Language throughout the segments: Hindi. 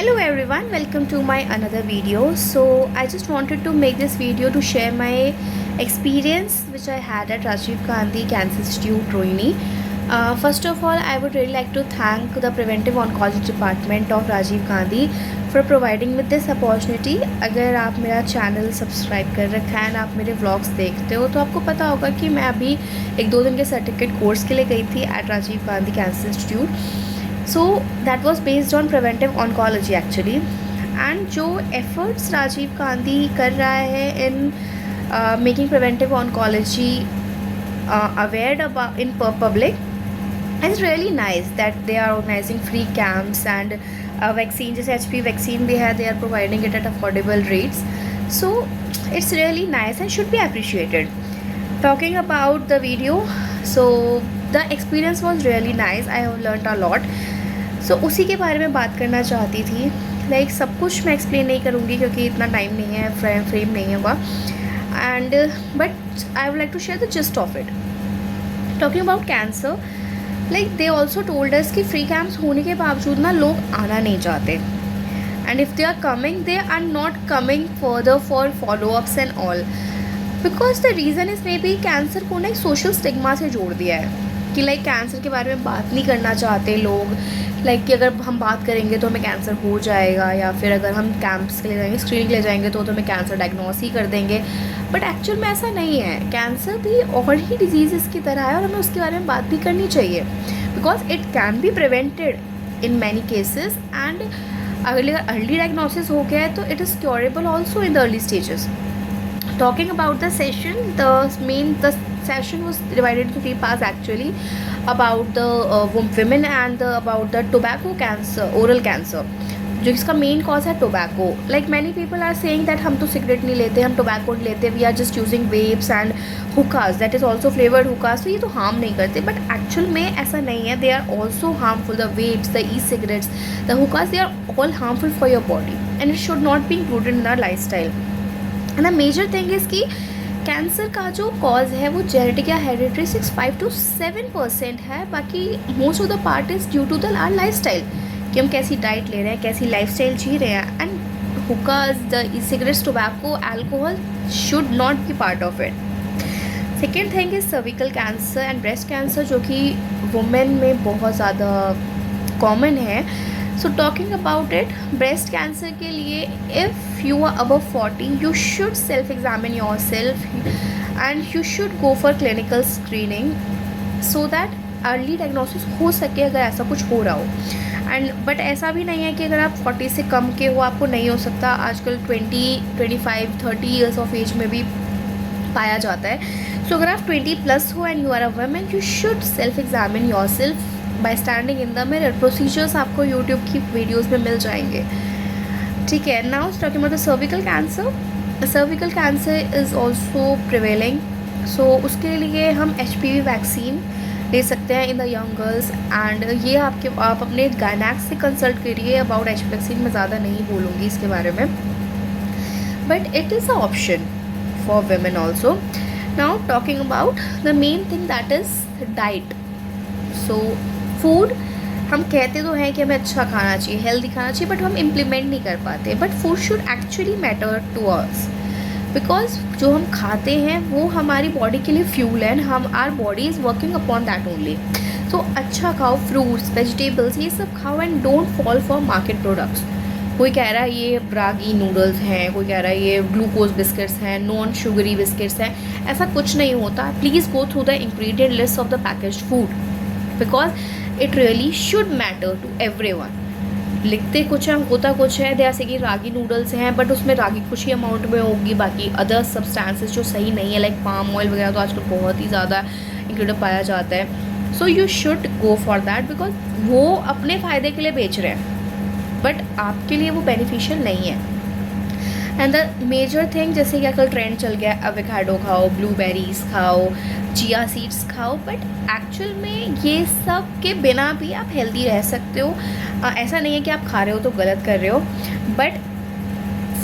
Hello everyone, welcome to my another video. So I just wanted to make this video to share my experience which I had at Rajiv Gandhi Cancer Institute, Rohini. First of all, I would really like to thank the Preventive Oncology Department of Rajiv Gandhi for providing me this opportunity. अगर आप मेरा चैनल सब्सक्राइब कर रखा है ना, आप मेरे व्लॉग्स देखते हो तो आपको पता होगा कि मैं अभी 1-2 दिन के सर्टिफिकेट कोर्स के लिए गई थी at Rajiv Gandhi cancer institute. So that was based on preventive oncology actually. And जो एफर्ट्स राजीव गांधी कर रहा है in making preventive oncology aware about in public, it's really nice that they are organizing free camps and vaccine जैसे HPV vaccine भी है, they are providing it at affordable rates. So it's really nice and should be appreciated. Talking about the video, so the experience was really nice. I have learnt a lot. So उसी के बारे में बात करना चाहती थी. लाइक सब कुछ मैं एक्सप्लेन नहीं करूँगी क्योंकि इतना टाइम नहीं है, फ्रेम नहीं होगा. And but I would like to share the gist of it. Talking about cancer, like they also told us कि फ्री कैंप्स होने के बावजूद ना लोग आना नहीं चाहते. And if they are coming, they are not coming further for followups and all, because the reason is maybe cancer को ना एक सोशल स्टिग्मा से जोड़ दिया है कि लाइक कैंसर के बारे में बात नहीं करना चाहते लोग. लाइक कि अगर हम बात करेंगे तो हमें कैंसर हो जाएगा, या फिर अगर हम कैंप्स के लिए जाएंगे, स्क्रीनिंग के लिए जाएंगे तो हमें कैंसर डायग्नोस ही कर देंगे. बट एक्चुअल में ऐसा नहीं है. कैंसर भी और ही डिजीज़ की तरह है और हमें उसके बारे में बात भी करनी चाहिए, because it can be prevented in many cases. And अगर अर्ली डायग्नोसिस हो गया है तो it is curable also in the early stages. Talking about the session, the session was divided into 3 parts actually, about the women and about the tobacco cancer, oral cancer, जो इसका मेन कॉज है tobacco. Like many people are saying that हम तो सिगरेट नहीं लेते, हम टोबैको नहीं लेते, we are just using vapes and hookahs, that is also flavoured hookahs, तो ये तो हार्म नहीं करते. बट एक्चुअल में ऐसा नहीं है. They are also harmful. The vapes, the e cigarettes, the hookahs, they are all harmful for your body and it should not be included in our lifestyle. And the major thing is कि कैंसर का जो कॉज है वो जेनेटिक या हेरिडिटरी 5 to 7% है. बाकी most of the part is due to the our lifestyle, कि हम कैसी डाइट ले रहे हैं, कैसी लाइफ स्टाइल जी रहे हैं. And hookahs, the e cigarettes, tobacco, alcohol should not be part of it. Second thing is cervical cancer and breast cancer, जो कि वुमेन में बहुत ज़्यादा कॉमन है. So talking about it, breast cancer के लिए if you are above 40, you should self-examine yourself and you should go for clinical screening so that early diagnosis हो सके अगर ऐसा कुछ हो रहा हो. एंड बट ऐसा भी नहीं है कि अगर आप 40 से कम के हो आपको नहीं हो सकता. आजकल 20, 25, 30 ईयर्स ऑफ एज में भी पाया जाता है. सो अगर आप 20+ हो and you are a women, you should self examine your self by standing in the mirror. Procedures आपको यूट्यूब की वीडियोज़ में मिल जाएंगे. ठीक है. Now talking about the cervical cancer. Cervical cancer is also prevailing. So उसके लिए हम HPV वैक्सीन ले सकते हैं in the young girls. And ये आप अपने गायनेक्स से कंसल्ट करिए अबाउट HPV वैक्सीन. मैं ज़्यादा नहीं बोलूँगी इसके बारे में, but it is a option for women also. Now talking about the main thing that is diet. So food, हम कहते तो हैं कि हमें अच्छा खाना चाहिए, हेल्दी खाना चाहिए, बट हम इम्प्लीमेंट नहीं कर पाते. But food should actually matter to us, because जो हम खाते हैं वो हमारी बॉडी के लिए फ्यूल है. हम आर body is working upon that only. So अच्छा खाओ, फ्रूट्स, वेजिटेबल्स, ये सब खाओ and don't fall for market products. कोई कह रहा है ये रागी नूडल्स हैं, कोई कह रहा है ये ग्लूकोज बिस्किट्स हैं, नॉन शुगरी बिस्किट्स हैं. ऐसा कुछ नहीं होता. Please go through the ingredient list of the packaged food, because it really should matter to everyone. लिखते कुछ है, होता कुछ है. जैसे कि रागी नूडल्स हैं, बट उसमें रागी कुछ ही अमाउंट में होगी, बाकी अदर सब्सटेंसेस जो सही नहीं है लाइक पाम ऑयल वगैरह तो आजकल बहुत ही ज़्यादा इंक्लूडेड पाया जाता है. So you should go for that, because वो अपने फ़ायदे के लिए बेच रहे हैं, बट आपके लिए वो बेनिफिशियल नहीं है. एंड द मेजर थिंग, जैसे कि आजकल ट्रेंड चल गया है, एवोकाडो खाओ, ब्लूबेरीज खाओ, चिया सीड्स खाओ, बट एक्चुअल में ये सब के बिना भी आप हेल्दी रह सकते हो. ऐसा नहीं है कि आप खा रहे हो तो गलत कर रहे हो, बट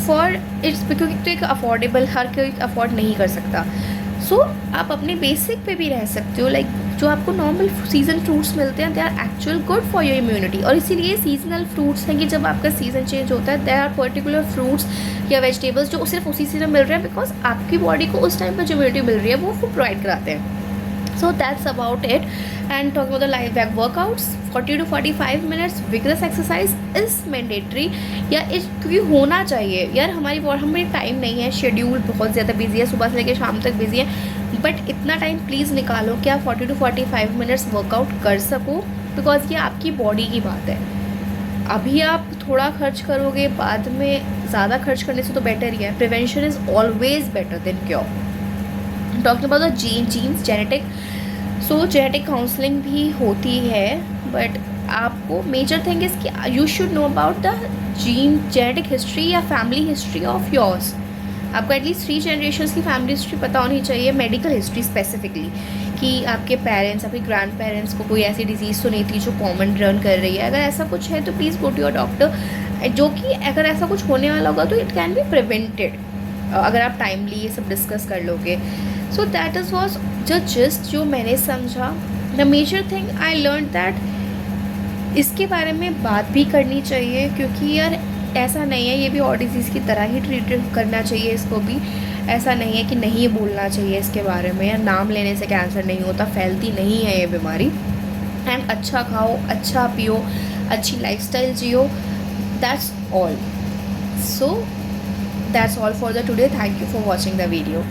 फॉर इट्स बिकॉज एक अफोर्डेबल, हर कोई अफोर्ड नहीं कर सकता. सो आप अपने बेसिक पे भी रह सकते हो. लाइक जो आपको नॉर्मल सीजन फ्रूट्स मिलते हैं they are actual good for your immunity. और इसीलिए सीजनल फ्रूट्स हैं कि जब आपका सीज़न चेंज होता है देर आर पर्टिकुलर फ्रूट्स या वेजिटेबल्स जो सिर्फ उसी सीजन मिल रहे हैं, बिकॉज आपकी बॉडी को उस टाइम पर जो इम्यूनिटी मिल रही है वो प्रोवाइड कराते हैं। So that's about it. And talking about the live back workouts, 40 to 45 minutes vigorous exercise is mandatory। या क्योंकि होना चाहिए यार, हमारी टाइम नहीं है, शेड्यूल बहुत ज़्यादा बिजी है, सुबह से लेकर शाम तक बिजी है, बट इतना टाइम प्लीज़ निकालो कि आप 40 to 45 मिनट्स वर्कआउट कर सको, बिकॉज ये आपकी बॉडी की बात है। अभी आप थोड़ा खर्च करोगे, बाद में ज़्यादा खर्च करने से तो बेटर ही है। Prevention is always better than cure. Talking about the genes genetic, so genetic counselling भी होती है, बट आपको मेजर थिंग इज़ कि you should know about the genetic history या फैमिली हिस्ट्री ऑफ योर्स। आपको एटलीस्ट 3 जनरेशन्स की फैमिली हिस्ट्री पता होनी चाहिए, मेडिकल हिस्ट्री स्पेसिफिकली, कि आपके पेरेंट्स, आपके ग्रैंड पेरेंट्स को कोई ऐसी डिजीज़ तो नहीं थी जो कॉमन रन कर रही है। अगर ऐसा कुछ है तो please go to your doctor, जो कि अगर ऐसा कुछ होने वाला होगा तो इट कैन बी प्रिवेंटेड अगर आप टाइमली ये सब डिस्कस कर लोगे। So that is was just जो मैंने समझा। The major thing I learn that इसके बारे में बात भी करनी चाहिए, क्योंकि यार ऐसा नहीं है, ये भी और डिजीज़ की तरह ही ट्रीट करना चाहिए इसको भी। ऐसा नहीं है कि नहीं बोलना चाहिए इसके बारे में, या नाम लेने से कैंसर नहीं होता, फैलती नहीं है ये बीमारी। एंड अच्छा खाओ, अच्छा पियो, अच्छी lifestyle Jio, that's all. So that's all for the today. Thank you for watching the video.